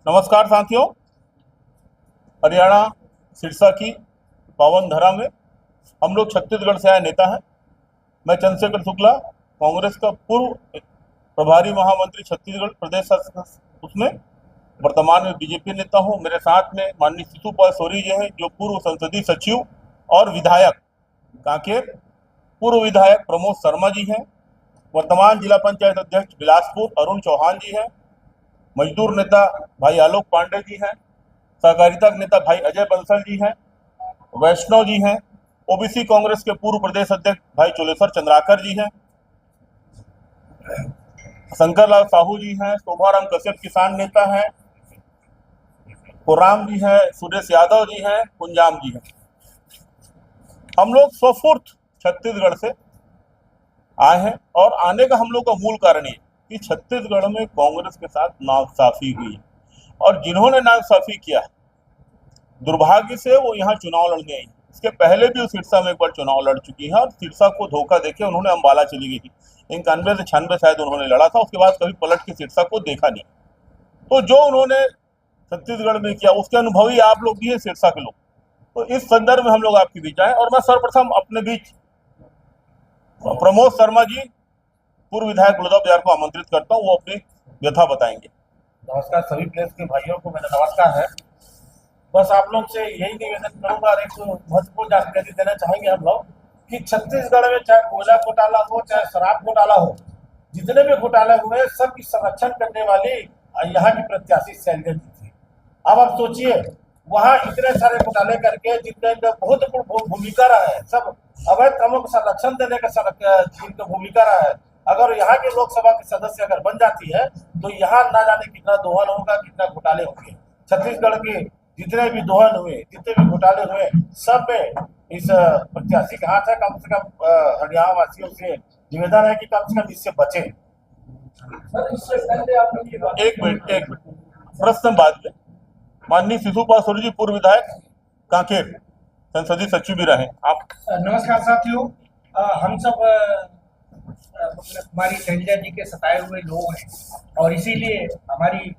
नमस्कार साथियों। हरियाणा सिरसा की पावन धरा में हम लोग छत्तीसगढ़ से आए नेता हैं। मैं चंद्रशेखर शुक्ला, कांग्रेस का पूर्व प्रभारी महामंत्री छत्तीसगढ़ प्रदेश उसमें वर्तमान में बीजेपी नेता हूं। मेरे साथ में माननीय शिशुपाल सोरी जी हैं, जो पूर्व संसदीय सचिव और विधायक कांकेर, पूर्व विधायक प्रमोद शर्मा जी हैं, वर्तमान जिला पंचायत अध्यक्ष बिलासपुर अरुण चौहान जी हैं, मजदूर नेता भाई आलोक पांडे जी हैं, सहकारिता के नेता भाई अजय बंसल जी हैं, वैष्णव जी हैं, ओबीसी कांग्रेस के पूर्व प्रदेश अध्यक्ष भाई चोलेश्वर चंद्राकर जी हैं, शंकर लाल साहू जी हैं, शोभाराम कश्यप किसान नेता हैं, कोराम जी हैं, सुरेश यादव जी हैं, कुंजाम जी हैं। हम लोग स्वफुर्त छत्तीसगढ़ से आए हैं और आने का हम लोग का मूल कारण ये कि छत्तीसगढ़ में कांग्रेस के साथ नाइंसाफी हुई और जिन्होंने नाइंसाफी किया दुर्भाग्य से वो यहाँ चुनाव लड़ने आई। इसके पहले भी वो सिरसा में एक बार चुनाव लड़ चुकी है और सिरसा को धोखा देके उन्होंने अंबाला चली गई थी। 91 से 96 शायद उन्होंने लड़ा था, उसके बाद कभी पलट के सिरसा को देखा नहीं। तो जो उन्होंने छत्तीसगढ़ में किया उसके अनुभवी आप लोग भी हैं, सिरसा के लोग। तो इस संदर्भ में हम लोग आपके बीच आए और मैं सर्वप्रथम अपने बीच प्रमोद शर्मा जी, पूर्व विधायक गुड़गांव बाजार को आमंत्रित करता हूँ, वो अपनी व्यथा बताएंगे। नमस्कार सभी प्रेस के भाइयों को, मेरा नमस्कार है। बस आप लोग से यही निवेदन करूंगा और एक महत्वपूर्ण जानकारी देना चाहेंगे हम लोग कि छत्तीसगढ़ में चाहे कोयला घोटाला हो, चाहे शराब घोटाला हो, जितने भी घोटाले हुए सबकी संरक्षण करने वाली यहाँ की प्रत्याशी शैलजा जी थी। अब आप सोचिए, वहाँ इतने सारे घोटाले करके जितने बहुत भूमिका रहा है, सब अवैध कामों को संरक्षण देने का भूमिका रहा है। अगर यहाँ के लोकसभा के सदस्य अगर बन जाती है तो यहाँ ना जाने कितना दोहन होगा, कितना घोटाले होंगे। छत्तीसगढ़ के जितने भी दोहन हुए, जितने भी घोटाले हुए, सब में इस प्रत्याशी का हाथ है। कम से कम हरियाणा वासियों से निवेदन है कि कम से कम इससे बचे। एक मिनट प्रश्न बाद में। माननीय शिशुपाल सोरी जी, पूर्व विधायक कांकेर, संसदीय सचिव भी रहे आप। नमस्कार साथियों, हम सब हमारी शैलजा जी के सताए हुए लोग हैं और इसीलिए हमारी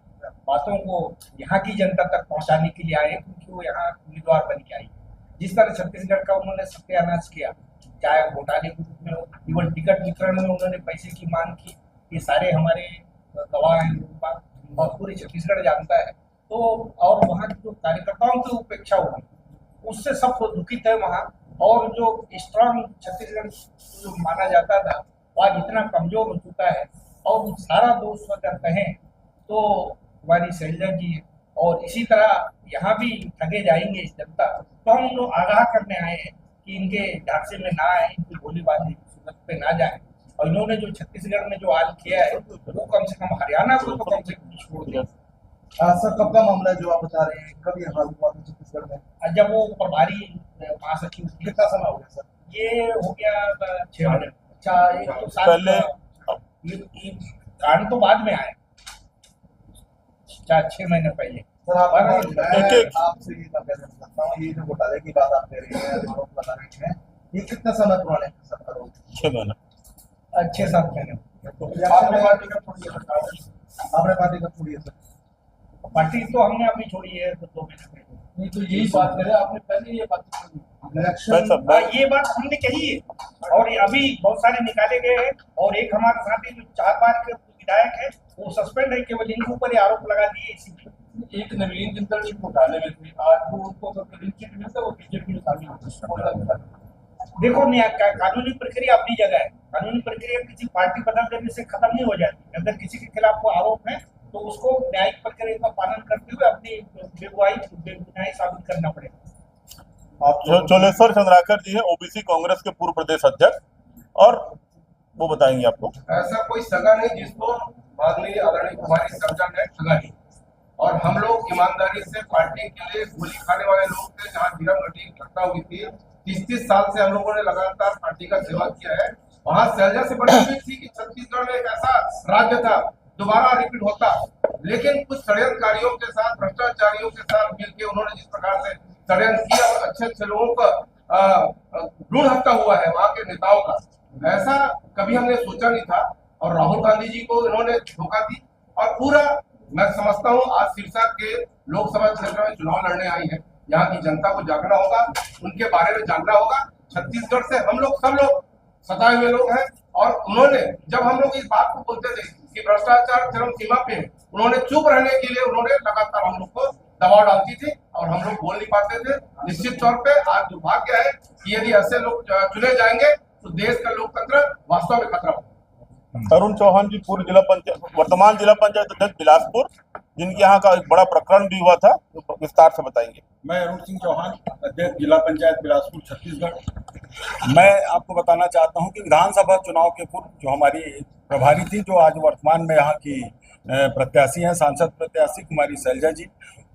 बातों को यहाँ की जनता तक पहुँचाने के लिए आए, क्योंकि वो यहाँ उम्मीदवार बन के आई। जिस तरह छत्तीसगढ़ का उन्होंने सत्यानाश किया, चाहे घोटाले के रूप में हो, इवन टिकट वितरण में उन्होंने पैसे की मांग की, ये सारे हमारे गवाह हैं लोग और पूरे छत्तीसगढ़ जानता है। तो और वहाँ के जो कार्यकर्ताओं की उपेक्षा हुई, उससे सब दुखित है वहाँ। और जो स्ट्रांग छत्तीसगढ़ जो माना जाता था वो आज इतना कमजोर हो चुका है और सारा दोष अगर कहें तो हमारी शैलजा जी है। और इसी तरह यहाँ भी ठगे जाएंगे इस जनता। तो हम लोग आगाह करने आए हैं कि इनके झांसे में ना आए, इनकी गोलीबारी सूरत पे ना जाए। और इन्होंने जो छत्तीसगढ़ में जो हाल किया है वो कम से कम हरियाणा को तो कम से कम छोड़ दिया। सर, कब का मामला है जो आप बता रहे हैं, कब ये हाल हुआ छत्तीसगढ़ में? जब वो प्रभारी महासचिव, कितना समय हो गया सर? ये हो गया 6 महीने। अच्छा, एक तो पहले कारण तो बाद में आए, 4-6 महीने पहले। सर, आपसे ये मैं कहना चाहता हूँ, ये जो घोटाले की बात आप कह रहे हैं, आरोप लगा रहे हैं, ये कितना समय पुराने सर करो? 6 महीने, 6-7 महीने। आपने पार्टी का छोड़ी है सर? आपने पार्टी का छोड़ी है सर? पार्टी तो हमने अभी छोड़ी है तो 2 महीने पहले। नहीं तो यही बात करें, आपने पहले ये बात ये बात हमने कही है और अभी बहुत सारे निकाले गए हैं। और एक हमारे साथी जो 4 बार के विधायक है वो सस्पेंड है, केवल इनके ऊपर ये आरोप लगा दिए। इसी एक नवीन जिंदल जी घोटाले में थे, आज वो उनको क्लीन चिट मिलता है, वो बीजेपी में शामिल होता है। देखो, कानूनी प्रक्रिया अपनी जगह है। कानूनी प्रक्रिया किसी पार्टी बदल देने से खत्म नहीं हो जाती। अगर किसी के खिलाफ कोई आरोप है तो उसको न्यायिक प्रक्रिया का पालन करते हुए अपनी बेगुनाही साबित करना पड़ेगा। चोलेश्वर चंद्राकर जी हैं, ओबीसी कांग्रेस के पूर्व प्रदेश अध्यक्ष, और वो बताएंगे आपको। ऐसा कोई सगा नहीं जिसको माननीय आदरणीय कुमारी शैलजा ने ठगा नहीं। और हम लोग ईमानदारी से पार्टी के लिए गोली खाने वाले लोग थे। जहाँ धीरम घटी घटना हुई थी, 30-30 साल से हम लोगों ने लगातार पार्टी का सेवा किया है। वहाँ शैलजा से बड़ी उम्मीद थी कि छत्तीसगढ़ में एक ऐसा राज्य था दोबारा रिपीट होता, लेकिन कुछ षड्यंत्रकारियों के साथ, भ्रष्टाचारियों के साथ मिलकर उन्होंने जिस प्रकार से षड्यंत्र किया और अच्छे लोगों का भ्रूण हत्या हुआ है वहाँ के नेताओं का, ऐसा कभी हमने सोचा नहीं था। और राहुल गांधी जी को इन्होंने धोखा दी और पूरा मैं समझता हूँ आज सिरसा के लोकसभा क्षेत्र में चुनाव लड़ने आई है, यहाँ की जनता को जागना होगा, उनके बारे में जानना होगा। छत्तीसगढ़ से हम लोग सब लोग सताए हुए लोग हैं, और उन्होंने जब हम लोग इस बात को बोलते थे कि भ्रष्टाचार चरम सीमा पे है, उन्होंने चुप रहने के लिए उन्होंने लगातार हम लोग को दबाव डालती थी और हम लोग बोल नहीं पाते थे। निश्चित तौर पे आज दुर्भाग्य है कि यदि ऐसे लोग चुने जाएंगे तो देश का लोकतंत्र वास्तव में खतरा होगा। तरुण चौहान जी, पूर्व जिला पंचायत, वर्तमान जिला पंचायत अध्यक्ष बिलासपुर, जिनके यहाँ का एक बड़ा प्रकरण भी हुआ था, तो विस्तार से बताएंगे। मैं अरुण सिंह चौहान, अध्यक्ष जिला पंचायत बिलासपुर छत्तीसगढ़। मैं आपको बताना चाहता हूं कि विधानसभा चुनाव के पूर्व जो हमारी प्रभारी थी, जो आज वर्तमान में यहाँ की प्रत्याशी हैं, सांसद प्रत्याशी कुमारी शैलजा जी,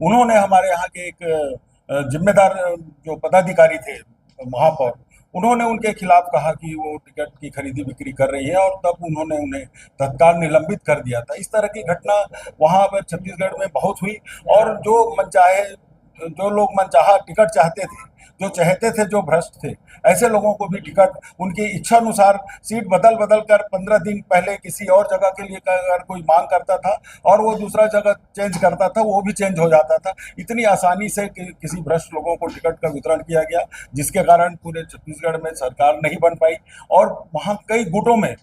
उन्होंने हमारे यहाँ के एक जिम्मेदार जो पदाधिकारी थे, महापौर, उन्होंने उनके खिलाफ कहा कि वो टिकट की खरीदी बिक्री कर रही है, और तब उन्होंने उन्हें तत्काल निलंबित कर दिया था। इस तरह की घटना वहाँ पर छत्तीसगढ़ में बहुत हुई, और जो लोग मनचाहा टिकट चाहते थे, जो चाहते थे, जो भ्रष्ट थे, ऐसे लोगों को भी टिकट उनकी इच्छा अनुसार सीट बदल बदल कर 15 दिन पहले किसी और जगह के लिए अगर कोई मांग करता था और वो दूसरा जगह चेंज करता था, वो भी चेंज हो जाता था। इतनी आसानी से किसी भ्रष्ट लोगों को टिकट का वितरण किया गया, जिसके कारण पूरे छत्तीसगढ़ में सरकार नहीं बन पाई, और वहाँ कई गुटों में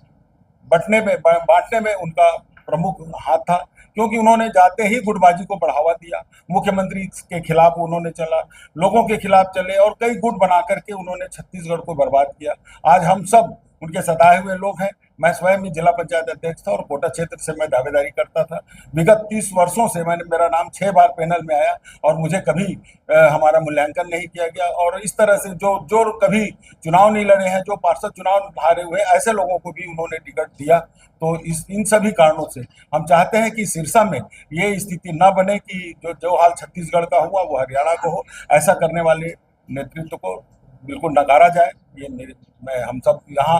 बांटने में उनका प्रमुख हाथ था, क्योंकि उन्होंने जाते ही गुटबाजी को बढ़ावा दिया। मुख्यमंत्री के खिलाफ उन्होंने चला, लोगों के खिलाफ चले, और कई गुट बना करके उन्होंने छत्तीसगढ़ को बर्बाद किया। आज हम सब उनके सताए हुए लोग हैं। मैं स्वयं ही जिला पंचायत अध्यक्ष था और कोटा क्षेत्र से मैं दावेदारी करता था। विगत 30 वर्षों से मेरा नाम 6 बार पैनल में आया, और मुझे कभी हमारा मूल्यांकन नहीं किया गया। और इस तरह से जो कभी चुनाव नहीं लड़े हैं, जो पार्षद चुनाव हारे हुए, ऐसे लोगों को भी उन्होंने टिकट दिया। तो इन सभी कारणों से हम चाहते हैं कि सिरसा में ये स्थिति न बने कि जो हाल छत्तीसगढ़ का हुआ वो हरियाणा को हो। ऐसा करने वाले नेतृत्व को बिल्कुल नकारा जाए। ये हम सब यहाँ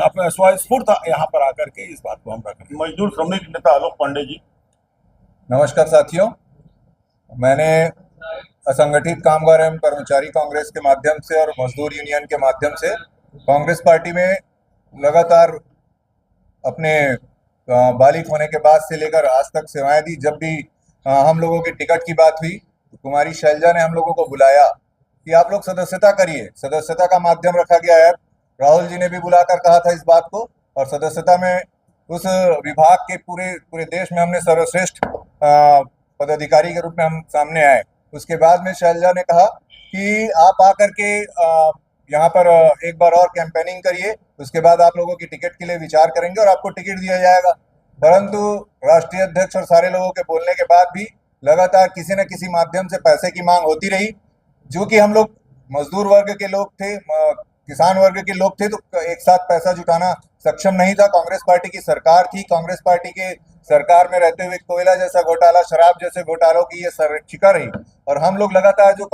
अपने स्वस्फूर्त यहाँ पर आकर के इस बात को हम रखें। मजदूर श्रमिक नेता आलोक पांडे जी। नमस्कार साथियों, मैंने असंगठित कामगार एवं कर्मचारी कांग्रेस के माध्यम से और मजदूर यूनियन के माध्यम से कांग्रेस पार्टी में लगातार अपने बालिग होने के बाद से लेकर आज तक सेवाएं दी। जब भी हम लोगों की टिकट की बात हुई तो कुमारी शैलजा ने हम लोगों को बुलाया कि आप लोग सदस्यता करिए। सदस्यता का माध्यम रखा गया है। राहुल जी ने भी बुलाकर कहा था इस बात को, और सदस्यता में उस विभाग के पूरे देश में हमने सर्वश्रेष्ठ पदाधिकारी के रूप में हम सामने आए। उसके बाद में शैलजा ने कहा कि आप आकर के यहाँ पर एक बार और कैंपेनिंग करिए, उसके बाद आप लोगों की टिकट के लिए विचार करेंगे और आपको टिकट दिया जाएगा। परंतु राष्ट्रीय अध्यक्ष और सारे लोगों के बोलने के बाद भी लगातार किसी न किसी माध्यम से पैसे की मांग होती रही। जो कि हम लोग मजदूर वर्ग के लोग थे, किसान वर्ग के लोग थे, तो एक साथ पैसा जुटाना सक्षम नहीं था। कांग्रेस पार्टी की सरकार थी। कांग्रेस पार्टी के सरकार में रहते हुए कोयला जैसा घोटाला, शराब जैसे घोटालों की ये शिकार रही, और हम लोग लगातार जो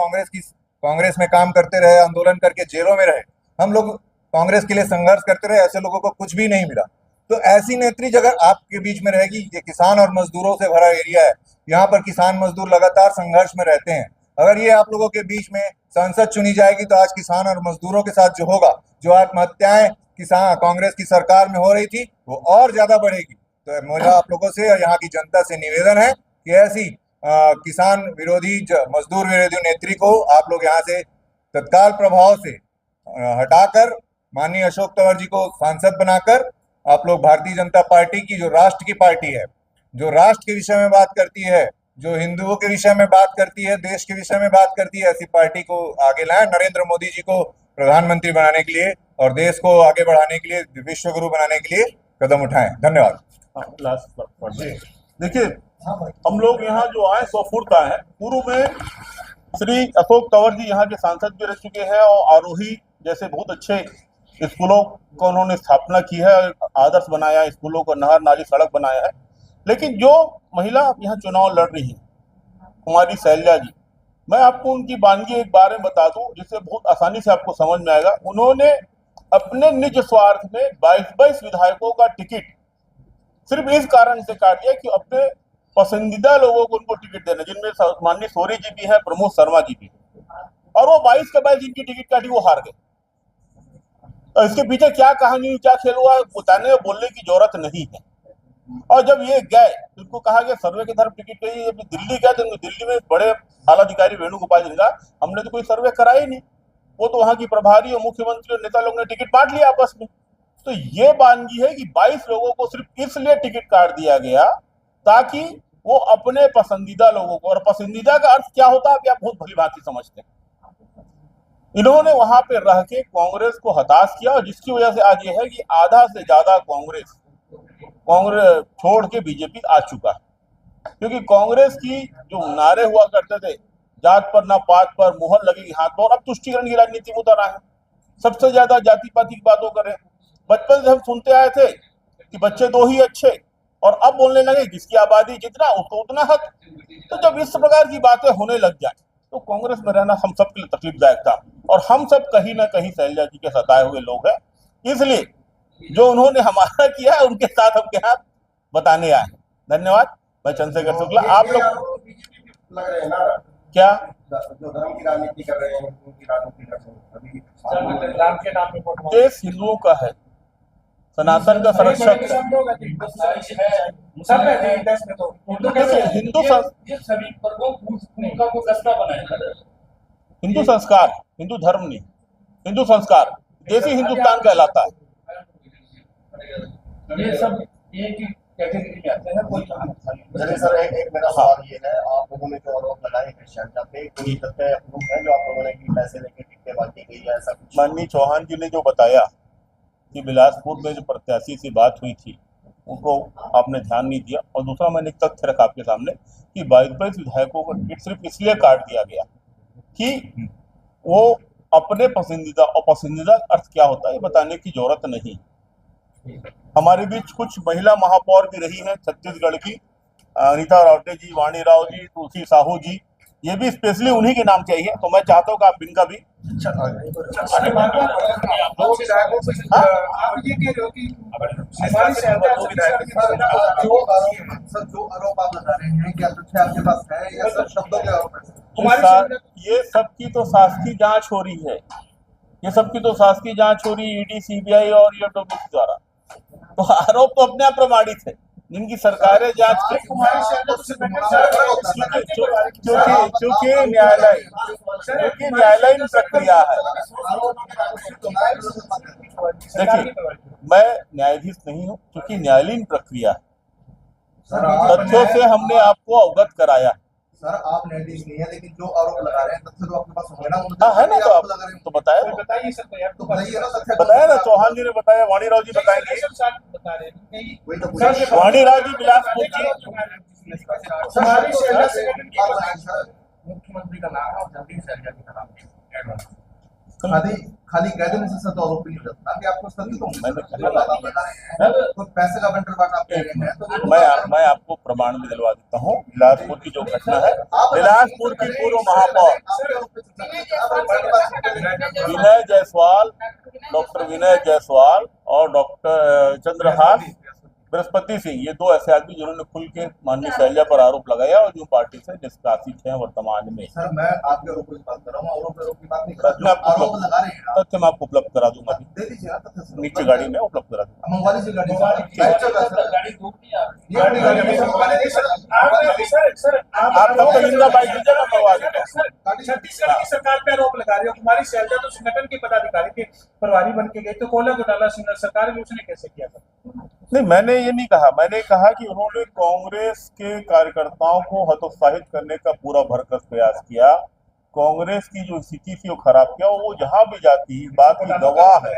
कांग्रेस में काम करते रहे, आंदोलन करके जेलों में रहे, हम लोग कांग्रेस के लिए संघर्ष करते रहे, ऐसे लोगों को कुछ भी नहीं मिला। तो ऐसी नेत्री अगर आपके बीच में रहेगी, ये किसान और मजदूरों से भरा एरिया है, यहाँ पर किसान मजदूर लगातार संघर्ष में रहते हैं। अगर ये आप लोगों के बीच में संसद चुनी जाएगी तो आज किसान और मजदूरों के साथ जो होगा, जो आत्महत्याएं किसान कांग्रेस की सरकार में हो रही थी, वो और ज्यादा बढ़ेगी। तो मेरा आप लोगों से और यहाँ की जनता से निवेदन है कि ऐसी किसान विरोधी, मजदूर विरोधी नेत्री को आप लोग यहाँ से तत्काल प्रभाव से हटाकर माननीय अशोक तंवर जी को सांसद बनाकर आप लोग भारतीय जनता पार्टी की, जो राष्ट्र की पार्टी है, जो राष्ट्र के विषय में बात करती है, जो हिंदुओं के विषय में बात करती है, देश के विषय में बात करती है, ऐसी पार्टी को आगे लाएं। नरेंद्र मोदी जी को प्रधानमंत्री बनाने के लिए और देश को आगे बढ़ाने के लिए, विश्व गुरु बनाने के लिए कदम उठाएं। धन्यवाद। देखिए, हम लोग यहाँ जो आए स्वफूर्त आए हैं। पूर्व में श्री अशोक तंवर जी यहाँ के सांसद भी रह चुके हैं, और आरोही जैसे बहुत अच्छे स्कूलों को उन्होंने स्थापना की है, आदर्श बनाया है, स्कूलों को, नहर नाली सड़क बनाया है। लेकिन जो महिला यहाँ चुनाव लड़ रही है, कुमारी शैलजा जी, मैं आपको उनकी वानगी एक बारे में बता दूं जिससे बहुत आसानी से आपको समझ में आएगा। उन्होंने अपने निज स्वार्थ में 22 विधायकों का टिकट सिर्फ इस कारण से काट दिया कि अपने पसंदीदा लोगों को उनको टिकट देना, जिनमें माननीय सोरी जी भी है, प्रमोद शर्मा जी भी, और वो 22 के 22 जिनकी टिकट काटी वो हार गए। तो इसके पीछे क्या कहानी, क्या खेल हुआ, बताने और बोलने की जरूरत नहीं है। और जब ये गए तो उनको कहा गया सर्वे के तरफ टिकट चाहिए। जब दिल्ली गए तो उनको दिल्ली में बड़े आला अधिकारी वेणुगोपाल जी ने कहा हमने तो कोई सर्वे कराया ही नहीं, वो तो वहां की प्रभारी और मुख्यमंत्री और नेता लोग ने टिकट बांट लिया आपस में। तो ये वानगी है कि 22 लोगों को सिर्फ इसलिए टिकट काट दिया गया ताकि वो अपने पसंदीदा लोगों को, और पसंदीदा का अर्थ क्या होता है कि आप बहुत भली भांति समझते हैं। इन्होंने वहां पे रह के कांग्रेस को हताश किया और जिसकी वजह से आज ये है कि आधा से ज्यादा कांग्रेस छोड़ के बीजेपी आ चुका है। क्योंकि कांग्रेस की जो नारे हुआ करते थे, जात पर ना पात पर, मुहर लगेगी हाथ पर, अब तुष्टिकरण की राजनीति में उतर आए हैं। सबसे ज्यादा जाति पाति की बातों करें। बचपन से हम सुनते आए थे कि बच्चे दो ही अच्छे, और अब बोलने लगे जिसकी आबादी जितना उसको उतना हक। तो जब इस प्रकार की बातें होने लग जाए तो कांग्रेस में रहना हम सबके लिए तकलीफदायक था। और हम सब कहीं ना कहीं शैलजा जी के सताए हुए लोग हैं, इसलिए जो उन्होंने हमारा किया है उनके साथ हम क्या बताने आए। धन्यवाद। मैं चंद्रशेखर शुक्ला। आप लोग लग रहे हैं ना क्या जो धर्म की राजनीति कर रहे हैं, उनकी राजनीति कर रहे हैं अभी राम के नाम पे देश हिंदुओं का है, सनातन का संरक्षक है। सब रहते हैं देश में, तो उर्दू कैसे हिंदू ये सभी वर्गों भूमिका को दस्ता बनाए। हिंदू संस्कार, हिंदू धर्म नहीं, हिंदू संस्कार देसी हिंदुस्तान कहलाता है। ये सब एक ही कैटेगरी में आते हैं, कोई चलिए सर, एक मेरा सवाल ये है, आप लोगों ने जो आरोप लगाए हैं शैलजा पे, कोई तथ्य प्रूफ है जो आप लोगों ने कि पैसे लेके टिकटें बांटी गई है, ऐसा कुछ? माननीय चौहान जी ने जो बताया कि बिलासपुर में जो प्रत्याशी से बात हुई थी उनको आपने ध्यान नहीं दिया, और दूसरा मैंने एक तथ्य रखा आपके सामने कि 22 विधायकों को टिकट सिर्फ इसलिए काट दिया गया कि वो अपने पसंदीदा, और पसंदीदा अर्थ क्या होता है ये बताने की जरूरत नहीं। हमारे बीच कुछ महिला महापौर भी रही हैं छत्तीसगढ़ की, अनीता रावटे जी, वाणी राव जी, तुलसी साहू जी, ये भी स्पेशली उन्हीं के नाम चाहिए। तो मैं चाहता हूँ कि आप इनका भी दो विधायकों से आप ये कह रहे हो कि हमारी जो आरोप आप लगा रहे हैं, क्या तथ्य आपके पास है या सब शब्दों के आरोप है? ये सबकी तो शासकीय जांच हो रही है, ये सबकी तो शासकीय जांच हो रही है ईडी, सीबीआई और ईओडब्ल्यू द्वारा। तो आरोप तो अपने आप प्रमाणित है, जिनकी सरकारें जांच की, क्योंकि न्यायालयीन प्रक्रिया है। देखिए, मैं न्यायाधीश नहीं हूँ, क्योंकि न्यायालयीन प्रक्रिया है। तथ्यों से हमने आपको अवगत कराया। सर, आप न्यायाधीश नहीं है, लेकिन जो आरोप लगा रहे हैं तथ्य तो आपके पास होंगे ना? हाँ है ना, तो आप तो बताया, बताइए सर, तो बताइए ना तथ्य। बताया ना, चौहान जी ने बताया, वाणी राव जी बताएंगे। वही तो पूछा। वाणी राव जी बिलासपुर की मुख्यमंत्री का नाम है और जल्दी शैलजा जी का नाम है। खाली कह देने से तो आरोप नहीं हो जाता कि आपको सत्य तो मैंने तो पैसे का बंटवारा आप कह रहे हैं, तो मैं आपको प्रमाण भी दिलवा देता हूँ। बिलासपुर की जो घटना है, बिलासपुर की पूर्व महापौर विनय जायसवाल, डॉक्टर विनय जायसवाल और डॉक्टर चंद्रहास बृहस्पति सिंह, ये दो ऐसे आदमी जिन्होंने खुल के माननीय शैलजा पर आरोप लगाया और जो पार्टी से निष्कासित हैं वर्तमान में। सर, मैं आपके आरोप की बात कर रहा हूँ, आरोप की बात नहीं कर रहा हूँ। आरोप लगा रहे हैं, तथ्य मैं आपको उपलब्ध करा दूंगा, दे दीजिए ना तथ्य। नीचे गाड़ी में उपलब्ध करा दूंगा। मंगवाली से गाड़ी आप तब तक इनका बाइक दीजिएगा, मंगवा देंगे। छत्तीसगढ़ की सरकार पे आरोप लगा रहे हो, कुमारी शैलजा तो संगठन की पदाधिकारी थे, प्रभारी बन के गए, तो कोयला घोटाला सरकार में उसने कैसे किया था? नहीं, मैंने ये नहीं कहा। मैंने कहा कि उन्होंने कांग्रेस के कार्यकर्ताओं को हतोत्साहित करने का पूरा भरकस प्रयास किया। कांग्रेस की जो स्थिति थी वो खराब किया, वो जहां भी जाती बात की गवाह है।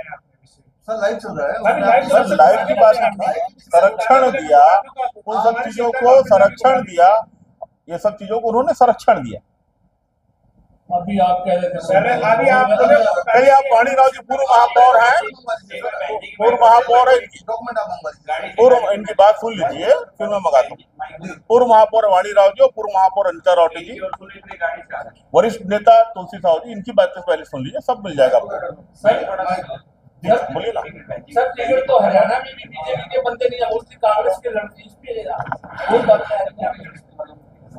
सर, लाइव चल रहा है, सर लाइव की बात नहीं, संरक्षण दिया, उन सब चीजों को संरक्षण दिया, ये सब चीजों को उन्होंने संरक्षण दिया। अभी आप कह रहे थे, अभी आप पहले आप वाणी राव जी पूर्व महापौर हैं, पूर्व महापौर है इनकी, डॉक्यूमेंट आप मंगवा पूर्व इनकी बात सुन लीजिए फिर मैं मंगाता हूँ। पूर्व महापौर वाणी राव जी और पूर्व महापौर अनीता रावटे जी, वरिष्ठ नेता तुलसी साहू जी, इनकी बातें पहले सुन लीजिए, सब मिल जाएगा आपको। बोलिए ना सर। टिकट तो हरियाणा में भी बीजेपी के बनते नहीं, और कांग्रेस के लड़के इस पे वो बात है।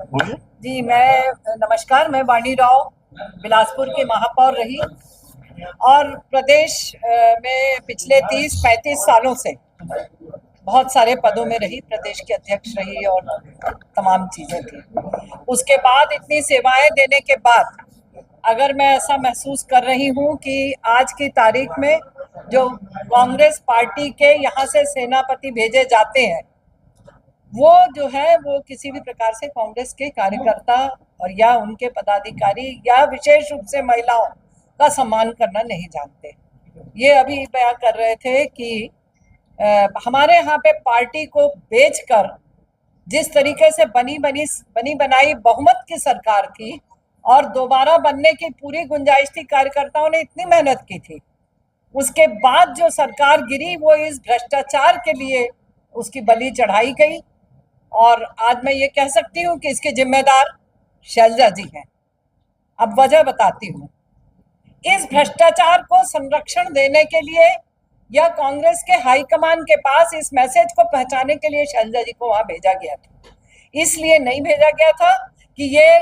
बोलिए जी, मैं नमस्कार, मैं वाणी राव बिलासपुर के महापौर रही और प्रदेश में पिछले 30-35 सालों से बहुत सारे पदों में रही, प्रदेश की अध्यक्ष रही और तमाम चीजें थी। उसके बाद इतनी सेवाएं देने के बाद अगर मैं ऐसा महसूस कर रही हूँ कि आज की तारीख में जो कांग्रेस पार्टी के यहाँ से सेनापति भेजे जाते हैं वो जो है वो किसी भी प्रकार से कांग्रेस के कार्यकर्ता और या उनके पदाधिकारी या विशेष रूप से महिलाओं का सम्मान करना नहीं जानते। ये अभी बयान कर रहे थे कि हमारे यहाँ पे पार्टी को बेचकर जिस तरीके से बनी बनाई बहुमत की सरकार थी और दोबारा बनने की पूरी गुंजाइश थी, कार्यकर्ताओं ने इतनी मेहनत की थी, उसके बाद जो सरकार गिरी वो इस भ्रष्टाचार के लिए उसकी बलि चढ़ाई गई। और आज मैं ये कह सकती हूँ कि इसके जिम्मेदार शैलजा जी हैं। अब वजह बताती हूँ। इस भ्रष्टाचार को संरक्षण देने के लिए या कांग्रेस के हाईकमान के पास इस मैसेज को पहुंचाने के लिए शैलजा जी को वहां भेजा गया था। इसलिए नहीं भेजा गया था कि ये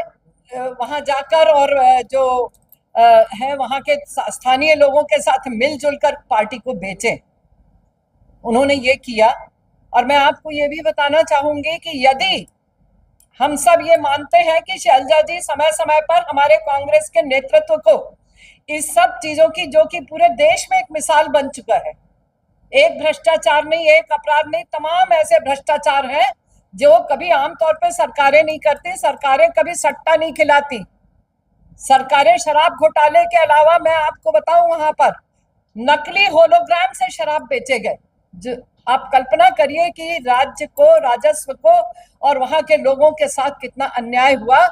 वहां जाकर और जो है वहां के स्थानीय लोगों के साथ मिलजुल कर पार्टी को बेचें। उन्होंने ये किया। और मैं आपको ये भी बताना चाहूंगी कि यदि हम सब ये मानते हैं कि शैलजा जी समय समय पर हमारे कांग्रेस के नेतृत्व को इस सब चीजों की, जो कि पूरे देश में एक मिसाल बन चुका है, एक भ्रष्टाचार नहीं, एक अपराध नहीं, तमाम ऐसे भ्रष्टाचार हैं जो कभी आमतौर पर सरकारें नहीं करती। सरकारें कभी सट्टा नहीं खिलाती। सरकारें शराब घोटाले के अलावा मैं आपको बताऊं वहां पर नकली होलोग्राम से शराब बेचे गए। जो आप कल्पना करिए कि राज्य को, राजस्व को और वहां के लोगों के साथ कितना अन्याय हुआ।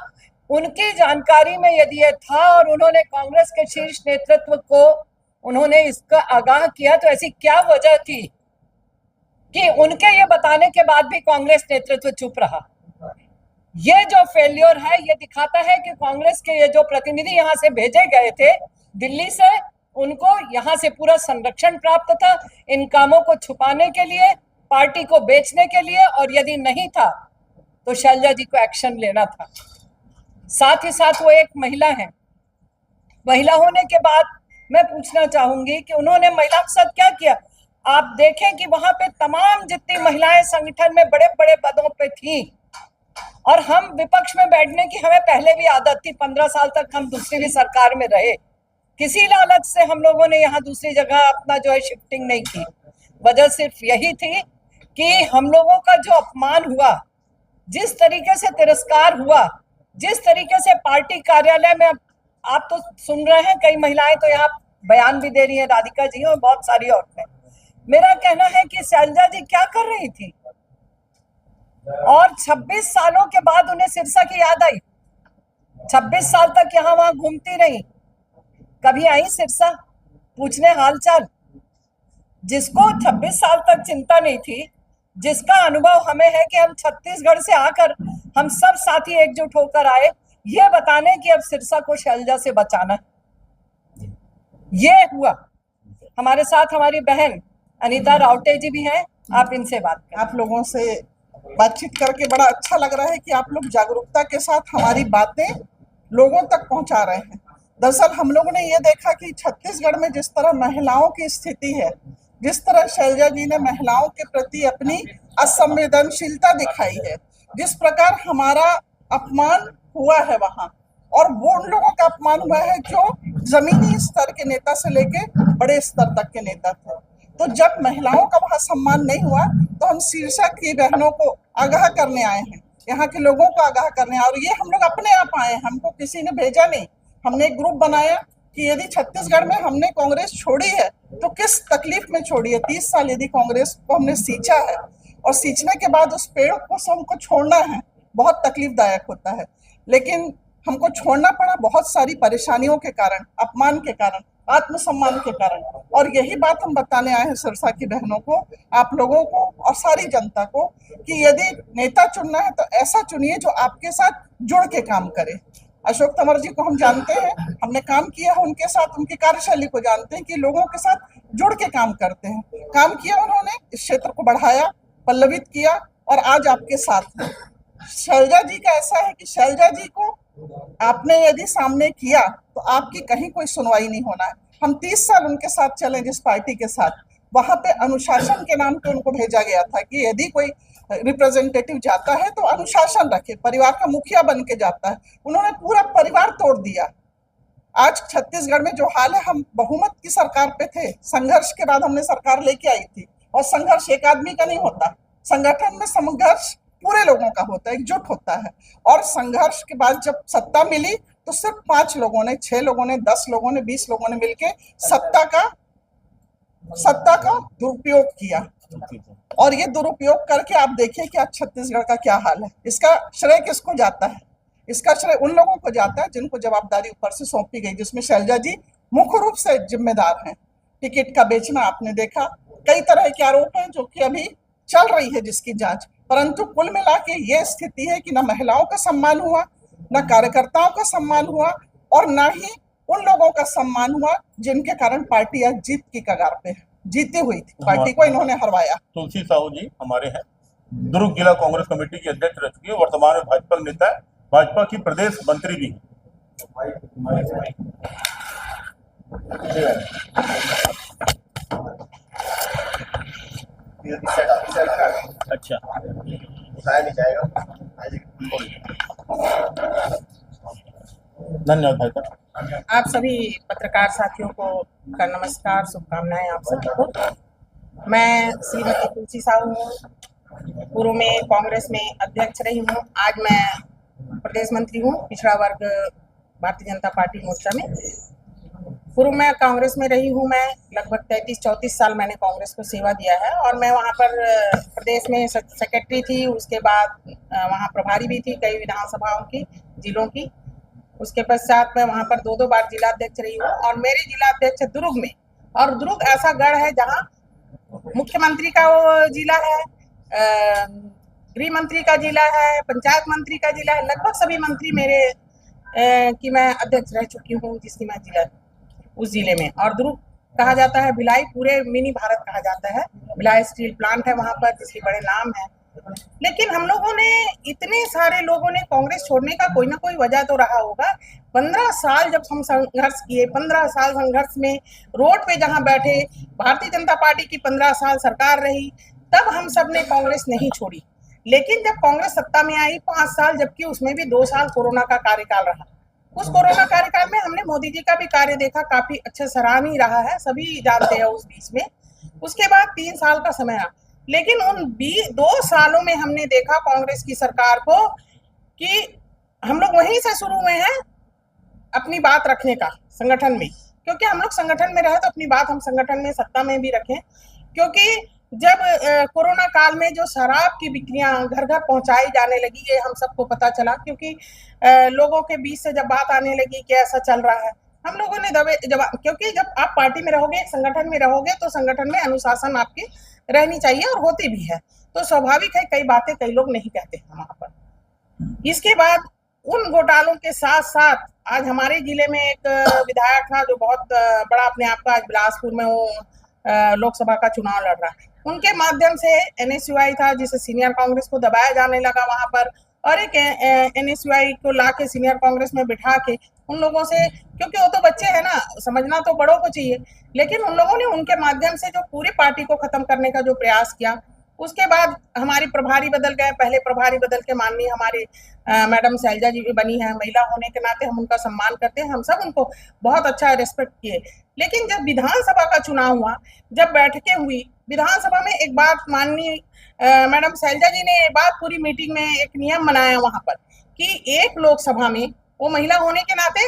उनकी जानकारी में यदि ये था और उन्होंने कांग्रेस के शीर्ष नेतृत्व को उन्होंने इसका आगाह किया, तो ऐसी क्या वजह थी कि उनके ये बताने के बाद भी कांग्रेस नेतृत्व चुप रहा। ये जो फेल्योर है ये दिखाता है कि कांग्रेस के ये जो प्रतिनिधि यहाँ से भेजे गए थे दिल्ली से, उनको यहाँ से पूरा संरक्षण प्राप्त था इन कामों को छुपाने के लिए, पार्टी को बेचने के लिए, और यदि नहीं था तो शैलजा जी को एक्शन लेना था। साथ ही साथ वो एक महिला है। महिला होने के बाद मैं पूछना चाहूंगी कि उन्होंने महिला के साथ क्या किया। आप देखें कि वहां पे तमाम जितनी महिलाएं संगठन में बड़े बड़े पदों पे थी, और हम विपक्ष में बैठने की हमें पहले भी आदत थी। 15 साल तक हम दूसरी भी सरकार में रहे। किसी लालच से हम लोगों ने यहाँ दूसरी जगह अपना जो है शिफ्टिंग नहीं की। वजह सिर्फ यही थी कि हम लोगों का जो अपमान हुआ, जिस तरीके से तिरस्कार हुआ, जिस तरीके से पार्टी कार्यालय में, आप तो सुन रहे हैं, कई महिलाएं तो यहाँ बयान भी दे रही हैं, राधिका जी और बहुत सारी औरतें। मेरा कहना है कि शैलजा जी क्या कर रही थी, और 26 सालों के बाद उन्हें सिरसा की याद आई। 26 साल तक यहाँ वहां घूमती रही, कभी आई सिरसा पूछने हालचाल? जिसको 26 साल तक चिंता नहीं थी, जिसका अनुभव हमें है कि हम छत्तीसगढ़ से आकर हम सब साथी एकजुट होकर आए ये बताने कि अब सिरसा को शैलजा से बचाना। ये हुआ। हमारे साथ हमारी बहन अनीता राउटे जी भी हैं, आप इनसे बात करें। आप लोगों से बातचीत करके बड़ा अच्छा लग रहा है कि आप लोग जागरूकता के साथ हमारी बातें लोगों तक पहुंचा रहे हैं। दरअसल हम लोगों ने ये देखा कि छत्तीसगढ़ में जिस तरह महिलाओं की स्थिति है, जिस तरह शैलजा जी ने महिलाओं के प्रति अपनी असंवेदनशीलता दिखाई है, जिस प्रकार हमारा अपमान हुआ है वहां, और वो उन लोगों का अपमान हुआ है जो जमीनी स्तर के नेता से लेके बड़े स्तर तक के नेता थे। तो जब महिलाओं का वहां सम्मान नहीं हुआ तो हम सिरसा की बहनों को आगाह करने आए हैं, यहाँ के लोगों को आगाह करने, और ये हम लोग अपने आप आए हैं, हमको किसी ने भेजा नहीं। हमने एक ग्रुप बनाया कि यदि छत्तीसगढ़ में हमने कांग्रेस छोड़ी है तो किस तकलीफ में छोड़ी है। 30 साल यदि कांग्रेस को हमने सींचा है और सींचने के बाद उस पेड़ को हमको छोड़ना है, बहुत तकलीफदायक होता है, लेकिन हमको छोड़ना पड़ा बहुत सारी परेशानियों के कारण, अपमान के कारण, आत्मसम्मान के कारण। और यही बात हम बताने आए हैं सिरसा की बहनों को, आप लोगों को और सारी जनता को कि यदि नेता चुनना है तो ऐसा चुनिए जो आपके साथ जुड़ के काम करे। अशोक तंवर जी को हम जानते हैं, हमने काम किया है उनके साथ, उनकी कार्यशैली को जानते हैं कि लोगों के साथ जुड़ के काम करते हैं। काम किया उन्होंने, इस क्षेत्र को बढ़ाया, पल्लवित किया, और आज आपके साथ हैं। शैलजा जी का ऐसा है कि शैलजा जी को आपने यदि सामने किया तो आपकी कहीं कोई सुनवाई नहीं होना है। हम 30 साल उनके साथ चले, जिस पार्टी के साथ, वहां पे अनुशासन के नाम पे उनको भेजा गया था कि यदि कोई रिप्रेजेंटेटिव जाता है तो अनुशासन रखे, परिवार का मुखिया बन के जाता है। उन्होंने पूरा परिवार तोड़ दिया। आज छत्तीसगढ़ में जो हाल है, हम बहुमत की सरकार पे थे, संघर्ष के बाद हमने सरकार लेके आई थी, और संघर्ष एक आदमी का नहीं होता, संगठन में संघर्ष पूरे लोगों का होता है, एकजुट होता है। और संघर्ष के बाद जब सत्ता मिली तो सिर्फ 5 लोगों ने, 6 लोगों ने, 10 लोगों ने, 20 लोगों ने मिलके सत्ता का दुरुपयोग किया। और ये दुरुपयोग करके आप देखिए कि आज छत्तीसगढ़ का क्या हाल है। इसका श्रेय किसको जाता है? इसका श्रेय उन लोगों को जाता है जिनको जवाबदारी ऊपर से सौंपी गई, जिसमें शैलजा जी मुख्य रूप से जिम्मेदार हैं। टिकट का बेचना आपने देखा, कई तरह के आरोप हैं जो कि अभी चल रही है जिसकी जांच। परंतु कुल मिला के ये स्थिति है कि न महिलाओं का सम्मान हुआ, न कार्यकर्ताओं का सम्मान हुआ, और न ही उन लोगों का सम्मान हुआ जिनके कारण पार्टी आज जीत की कगार पे है। जीती हुई थी पार्टी को इन्होंने हरवाया। तुलसी साहू जी हमारे हैं, दुर्ग जिला कांग्रेस कमेटी की अध्यक्ष रह चुकी है, वर्तमान में भाजपा नेता है, भाजपा की प्रदेश मंत्री भी है। अच्छा, धन्यवाद भाई साहब। आप सभी पत्रकार साथियों को का नमस्कार, शुभकामनाएं आप सभी को। मैं श्रीमती तुलसी साहू हूँ, पूर्व में कांग्रेस में अध्यक्ष रही हूँ, आज मैं प्रदेश मंत्री हूँ पिछड़ा वर्ग भारतीय जनता पार्टी मोर्चा में। पूर्व में कांग्रेस में रही हूँ, मैं लगभग 33-34 साल मैंने कांग्रेस को सेवा दिया है, और मैं वहाँ पर प्रदेश में सेक्रेटरी थी, उसके बाद वहाँ प्रभारी भी थी कई विधानसभाओं की, जिलों की। उसके पश्चात मैं वहाँ पर 2 बार जिला अध्यक्ष रही हूँ, और मेरे जिला अध्यक्ष दुर्ग में, और दुर्ग ऐसा गढ़ है जहाँ मुख्यमंत्री का वो जिला है, गृह मंत्री का जिला है, पंचायत मंत्री का जिला है, लगभग सभी मंत्री मेरे की मैं अध्यक्ष रह चुकी हूँ, जिसकी मैं जिला उस जिले में। और दुर्ग कहा जाता है भिलाई, पूरे मिनी भारत कहा जाता है। भिलाई स्टील प्लांट है वहाँ पर, जिसके बड़े नाम है। लेकिन हम लोगों ने, इतने सारे लोगों ने कांग्रेस छोड़ने का कोई ना कोई वजह तो रहा होगा। 15 साल जब हम संघर्ष किए, 15 साल संघर्ष में रोड पे जहां बैठे, भारतीय जनता पार्टी की 15 साल सरकार रही, तब हम सब ने कांग्रेस नहीं छोड़ी। लेकिन जब कांग्रेस सत्ता में आई 5 साल, जबकि उसमें भी 2 साल कोरोना का कार्यकाल रहा, उस कोरोना कार्यकाल में हमने मोदी जी का भी कार्य देखा, काफी अच्छा सराहनीय रहा है, सभी जानते हैं उस बीच में। उसके बाद 3 साल का समय रहा, लेकिन उन 2 सालों में हमने देखा कांग्रेस की सरकार को कि हम लोग वहीं से शुरू हुए हैं अपनी बात रखने का संगठन में, क्योंकि हम लोग संगठन में रहे तो अपनी बात हम संगठन में, सत्ता में भी रखें। क्योंकि जब कोरोना काल में जो शराब की बिक्रियां घर घर पहुंचाई जाने लगी, ये हम सबको पता चला, क्योंकि लोगों के बीच से जब बात आने लगी कि ऐसा चल रहा है, हम लोगों ने क्योंकि जब आप पार्टी में रहोगे, एक संगठन में रहोगे, तो संगठन में अनुशासन आपकी रहनी चाहिए, और होती भी है। तो स्वाभाविक है कई बातें कई लोग नहीं कहते हैं वहां पर। इसके बाद उन घोटालों के साथ साथ आज हमारे जिले में एक विधायक था जो बहुत बड़ा अपने आप का, आज बिलासपुर में वो लोकसभा का चुनाव लड़ रहा है, उनके माध्यम से NSUI था जिसे सीनियर कांग्रेस को दबाया जाने लगा वहां पर, और एक NSUI को लाके सीनियर कांग्रेस में बिठा के उन लोगों से, क्योंकि वो तो बच्चे हैं ना, समझना तो बड़ों को चाहिए, लेकिन उन लोगों ने उनके माध्यम से जो पूरी पार्टी को खत्म करने का जो प्रयास किया। उसके बाद हमारी प्रभारी बदल गए, पहले प्रभारी बदल के माननीय हमारी मैडम शैलजा जी भी बनी है, महिला होने के नाते हम उनका सम्मान करते हैं, हम सब उनको बहुत अच्छा रिस्पेक्ट किए। लेकिन जब विधानसभा का चुनाव हुआ, जब बैठकें हुई विधानसभा में, एक बात माननीय मैडम शैलजा जी ने बात पूरी मीटिंग में एक नियम बनाया वहां पर कि एक लोकसभा में वो महिला होने के नाते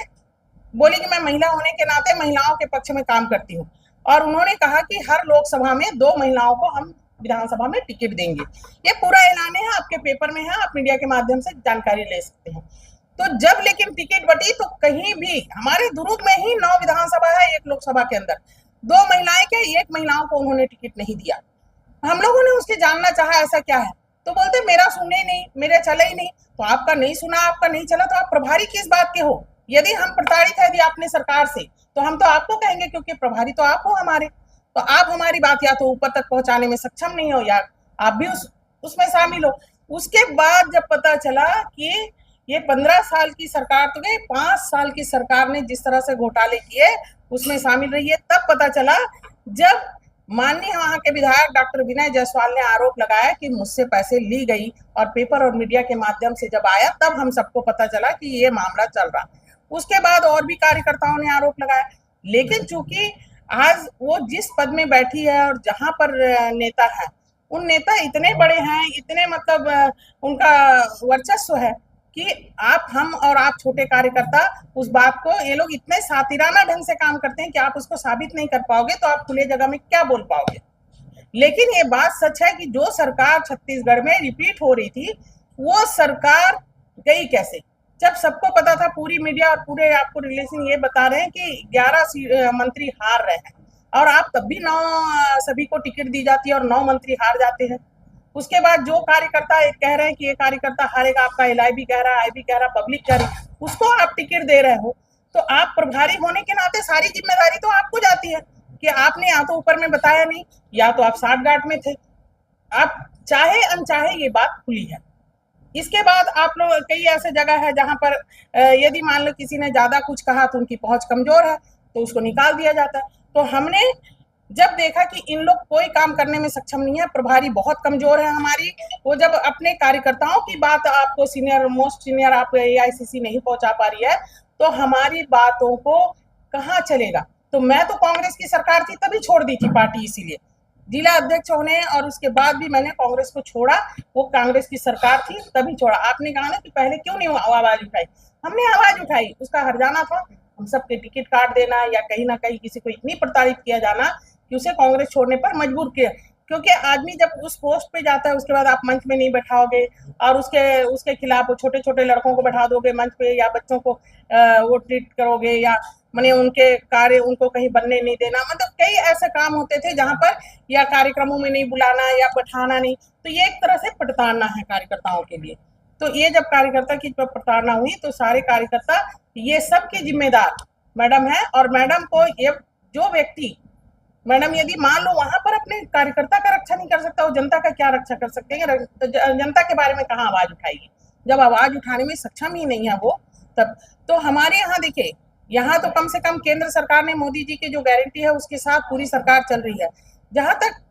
बोली कि मैं महिला होने के नाते महिलाओं के पक्ष में काम करती हूँ, और उन्होंने कहा कि हर लोकसभा में 2 महिलाओं को हम विधानसभा में टिकट देंगे। ये पूरा ऐलान है, आपके पेपर में है, आप मीडिया के माध्यम से जानकारी ले सकते हैं। तो जब लेकिन टिकट बटी तो कहीं भी, हमारे दुर्ग में ही 9 विधानसभा है, 1 लोकसभा के अंदर 2 महिलाएं के 1 महिलाओं को उन्होंने टिकट नहीं दिया। हम लोगों ने उसके जानना चाहा ऐसा क्या है, तो बोलते मेरा सुने ही नहीं, मेरे चले ही नहीं। तो आपका नहीं सुना, आपका नहीं चला, तो आप प्रभारी किस बात के हो? यदि हम प्रताड़ित है यदि आपने सरकार से, तो हम तो आपको कहेंगे, क्योंकि प्रभारी तो आप हो हमारे। तो आप हमारी बात या तो ऊपर तक पहुंचाने में सक्षम नहीं हो, या आप भी उसमें शामिल हो। उसके बाद जब पता चला कि ये 15 साल की सरकार तो गई, 5 साल की सरकार ने जिस तरह से घोटाले किए उसमें शामिल रही है, तब पता चला जब माननीय वहां के विधायक डॉक्टर विनय जायसवाल ने आरोप लगाया कि मुझसे पैसे ली गई, और पेपर और मीडिया के माध्यम से जब आया तब हम सबको पता चला कि ये मामला चल रहा। उसके बाद और भी कार्यकर्ताओं ने आरोप लगाया, लेकिन चूंकि आज वो जिस पद में बैठी है और जहां पर नेता है, उन नेता इतने बड़े हैं, इतने मतलब उनका वर्चस्व है कि हम और आप छोटे कार्यकर्ता उस बात को, ये लोग इतने सातिराना ढंग से काम करते हैं कि आप उसको साबित नहीं कर पाओगे तो आप खुले जगह में क्या बोल पाओगे। लेकिन ये बात सच है कि जो सरकार छत्तीसगढ़ में रिपीट हो रही थी, वो सरकार गई कैसे, जब सबको पता था, पूरी मीडिया और पूरे आपको रिलेशन ये बता रहे हैं कि 11 मंत्री हार रहे हैं, और आप तब भी 9 सभी को टिकट दी जाती है और 9 मंत्री हार जाते हैं। उसके बाद जो कार्यकर्ता एक कह रहे हैं कि ये कार्यकर्ता हारेगा, आपका LIB कह रहा है, IB कह रहा है, पब्लिक कह रही है, उसको आप टिकट दे रहे हो, तो आप प्रभारी होने के नाते सारी जिम्मेदारी तो आपको जाती है कि आपने या तो ऊपर में बताया नहीं, या तो आप साठगांठ में थे। आप चाहे अनचाहे ये बात खुली है। इसके बाद आप लोग, कई ऐसे जगह है जहां पर यदि मान लो किसी ने ज्यादा कुछ कहा तो उनकी पहुंच कमजोर है तो उसको निकाल दिया जाता है। तो हमने जब देखा कि इन लोग कोई काम करने में सक्षम नहीं है, प्रभारी बहुत कमजोर है हमारी, वो जब अपने कार्यकर्ताओं की बात आपको मोस्ट सीनियर आप AICC नहीं पहुंचा पा रही है, तो हमारी बातों को कहाँ चलेगा। तो मैं तो कांग्रेस की सरकार थी तभी छोड़ दी थी पार्टी, इसीलिए जिला अध्यक्ष होने और उसके बाद भी मैंने कांग्रेस को छोड़ा, वो कांग्रेस की सरकार थी तभी छोड़ा। आपने कहा ना कि पहले क्यों नहीं आवाज उठाई, हमने आवाज उठाई, उसका हर्जाना था हम सबके टिकट काट देना या कहीं ना कहीं किसी को इतनी प्रताड़ित किया जाना कि उसे कांग्रेस छोड़ने पर मजबूर किया। क्योंकि आदमी जब उस पोस्ट पे जाता है उसके बाद आप मंच में नहीं बैठाओगे और उसके खिलाफ छोटे छोटे लड़कों को बैठा दोगे मंच पे, या बच्चों को वो ट्रीट करोगे, या माने उनके कार्य उनको कहीं बनने नहीं देना, मतलब कई ऐसे काम होते थे जहां पर, या कार्यक्रमों में नहीं बुलाना या बैठाना नहीं, तो ये एक तरह से प्रताड़ना है कार्यकर्ताओं के लिए। तो ये जब कार्यकर्ता की प्रताड़ना हुई तो सारे कार्यकर्ता ये सब के जिम्मेदार मैडम है। और मैडम को ये जो व्यक्ति, मैडम यदि मान लो वहां पर अपने कार्यकर्ता का रक्षा नहीं कर सकता, वो जनता का क्या रक्षा कर सकते हैं, जनता के बारे में कहाँ आवाज उठाएगी, जब आवाज उठाने में सक्षम ही नहीं है वो तब। तो हमारे यहाँ देखिए, यहाँ तो कम से कम केंद्र सरकार ने मोदी जी की जो गारंटी है उसके साथ पूरी सरकार चल रही है। जहां तक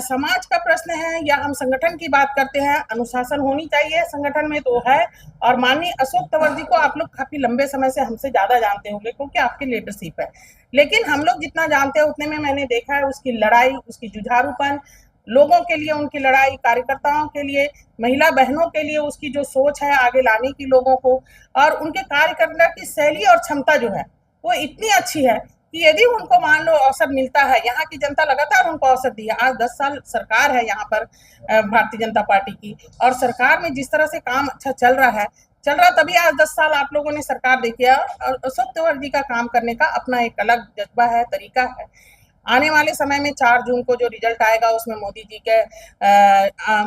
समाज का प्रश्न है या हम संगठन की बात करते हैं, अनुशासन होनी चाहिए संगठन में तो है। और माननीय अशोक तंवर जी को आप लोग काफी लंबे समय से हमसे ज्यादा जानते होंगे क्योंकि आपकी लीडरशिप है, लेकिन हम लोग जितना जानते हैं उतने में मैंने देखा है उसकी लड़ाई, उसकी जुझारूपन, लोगों के लिए उनकी लड़ाई, कार्यकर्ताओं के लिए, महिला बहनों के लिए उसकी जो सोच है आगे लाने की लोगों को, और उनके कार्य करने की शैली और क्षमता जो है वो इतनी अच्छी है कि यदि उनको मान लो अवसर मिलता है, यहाँ की जनता लगातार उनको अवसर दी है। आज 10 साल सरकार है यहाँ पर भारतीय जनता पार्टी की, और सरकार में जिस तरह से काम अच्छा चल रहा तभी आज 10 साल आप लोगों ने सरकार देखी है। और अशोक तंवर जी का काम करने का अपना एक अलग जज्बा है, तरीका है। आने वाले समय में 4 जून को जो रिजल्ट आएगा उसमें मोदी जी के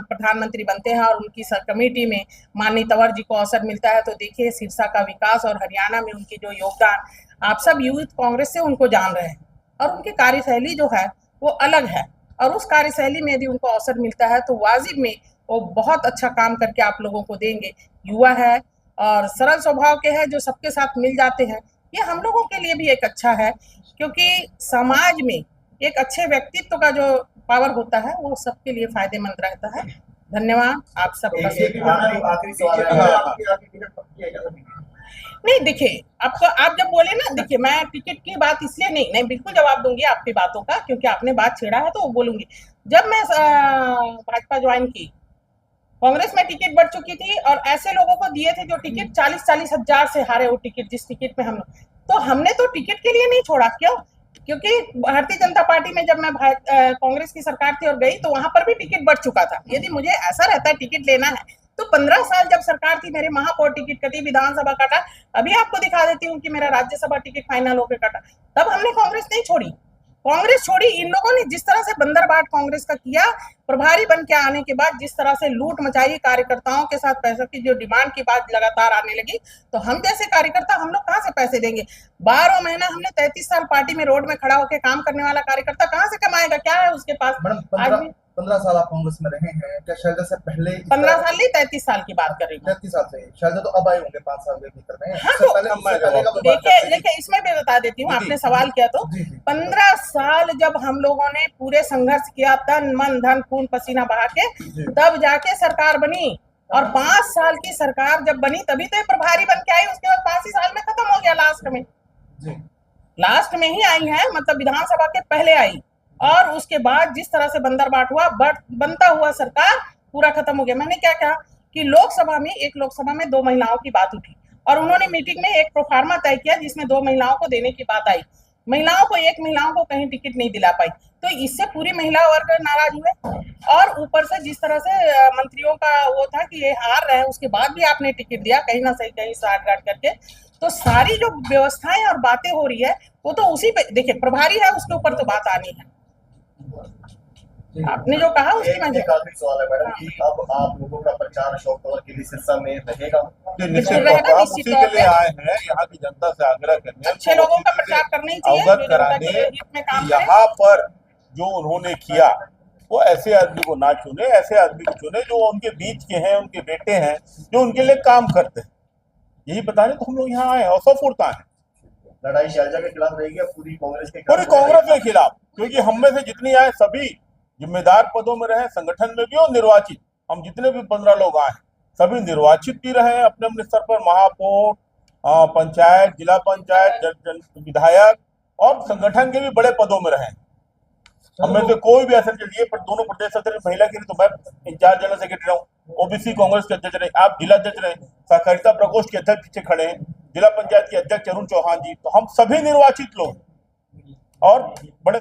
प्रधानमंत्री बनते हैं और उनकी कमेटी में माननीय तंवर जी को अवसर मिलता है, तो देखिए सिरसा का विकास और हरियाणा में उनकी जो योगदान, आप सब यूथ कांग्रेस से उनको जान रहे हैं और उनकी कार्यशैली जो है वो अलग है, और उस कार्यशैली में यदि उनको अवसर मिलता है तो वाजिब में वो बहुत अच्छा काम करके आप लोगों को देंगे। युवा है और सरल स्वभाव के हैं, जो सबके साथ मिल जाते हैं, ये हम लोगों के लिए भी एक अच्छा है, क्योंकि समाज में एक अच्छे व्यक्तित्व का जो पावर होता है वो सबके लिए फायदेमंद रहता है। धन्यवाद आप सबका। नहीं देखिए, आपको आप जब बोले ना, देखिए मैं टिकट की बात इसलिए नहीं बिल्कुल जवाब दूंगी आपकी बातों का, क्योंकि आपने बात छेड़ा है तो वो बोलूंगी। जब मैं भाजपा ज्वाइन की, कांग्रेस में टिकट बढ़ चुकी थी और ऐसे लोगों को दिए थे जो टिकट 40-40 हजार से हारे वो टिकट, जिस टिकट में हम लोग, तो हमने तो टिकट के लिए नहीं छोड़ा। क्यों? क्योंकि भारतीय जनता पार्टी में जब मैं कांग्रेस की सरकार थी और गई तो वहां पर भी टिकट बढ़ चुका था। यदि मुझे ऐसा रहता है टिकट लेना है तो 15 साल जब सरकार थी मेरे महापौर टिकट कटी, विधानसभा काटा, अभी आपको दिखा देती हूँ कि मेरा राज्यसभा टिकट फाइनल होकर काटा, तब हमने कांग्रेस नहीं छोड़ी। कांग्रेस छोड़ी इन लोगों ने जिस तरह से बंदरबाट कांग्रेस का किया, प्रभारी बन के आने के बाद जिस तरह से लूट मचाई, कार्यकर्ताओं के साथ पैसों की जो डिमांड की बात लगातार आने लगी, तो हम जैसे कार्यकर्ता हम लोग कहाँ से पैसे देंगे? 12 महीना हमने 33 साल पार्टी में रोड में खड़ा होकर काम करने वाला कार्यकर्ता कहाँ से कमाएगा? क्या है उसके पास? 15 साल आप कांग्रेस में रहे हैं, क्या शैलजा से पहले 15 साल नहीं 33 साल की बात कर रही हूँ। 33 साल से शैलजा तो अब आए होंगे 5 साल के भीतर में। हाँ, इससे तो पहले का बात देखिए करते हैं। देखिए इसमें भी बता देती हूँ, आपने सवाल किया तो जी, जी। 15 साल जब हम लोगों ने पूरे संघर्ष किया, तन मन धन खून पसीना बहा के, तब जाके सरकार बनी। और 5 साल की सरकार जब बनी तभी तो ये प्रभारी बन के आई, उसके बाद 5 ही साल में खत्म हो गया। लास्ट में ही आई है, मतलब विधानसभा के पहले आई, और उसके बाद जिस तरह से बंदरबाट हुआ, बनता हुआ सरकार पूरा खत्म हो गया। मैंने क्या कहा कि एक लोकसभा में 2 महिलाओं की बात उठी और उन्होंने मीटिंग में एक प्रोफार्मा तय किया जिसमें 2 महिलाओं को देने की बात आई। महिलाओं को कहीं टिकट नहीं दिला पाई, तो इससे पूरी महिला वर्ग नाराज हुए। और ऊपर से जिस तरह से मंत्रियों का वो था कि ये हार रहे हैं, उसके बाद भी आपने टिकट दिया, कहीं ना सही कहीं साठगांठ करके। तो सारी जो व्यवस्थाएं और बातें हो रही है वो तो उसी पे, देखिए प्रभारी है उसके ऊपर तो बात आनी है। आपने जो कहा उसकी मैं एक आखिरी सवाल है मैडम कि अब आप लोगों का प्रचार अशोक तंवर के लिए सिरसा में रहेगा? निश्चित तौर पर हम उसी के लिए आए हैं, यहाँ की जनता से आग्रह करने, अच्छे लोगों का प्रचार करना ही चाहिए, अवगत कराने कि यहाँ पर जो उन्होंने किया वो ऐसे आदमी को ना चुने, ऐसे आदमी को चुने जो उनके बीच के हैं, उनके बेटे हैं, जो उनके लिए काम करते हैं। यही बताने तो हम लोग यहाँ आए और सफुर्त आए। लड़ाई शैलजा के खिलाफ रहेगी या पूरी कांग्रेस के पूरी कांग्रेस के खिलाफ, क्योंकि हम में से जितनी आए सभी जिम्मेदार पदों में रहे, संगठन में भी और निर्वाचित। हम जितने भी 15 लोग आए सभी निर्वाचित भी रहे अपने अपने स्तर पर, महापौर, पंचायत, जिला पंचायत, विधायक और संगठन के भी बड़े पदों में रहे। हमें से कोई भी ऐसा चलिए, पर दोनों प्रदेश अध्यक्ष महिला के लिए तो मैं इंचार्ज जनरल सेक्रेटरी हूँ, ओबीसी कांग्रेस के अध्यक्ष रहे, आप जिला अध्यक्ष रहे, सहकारिता प्रकोष्ठ के अध्यक्ष पीछे खड़े हैं, जिला पंचायत के अध्यक्ष अरुण चौहान जी, तो हम सभी निर्वाचित लोग और बड़े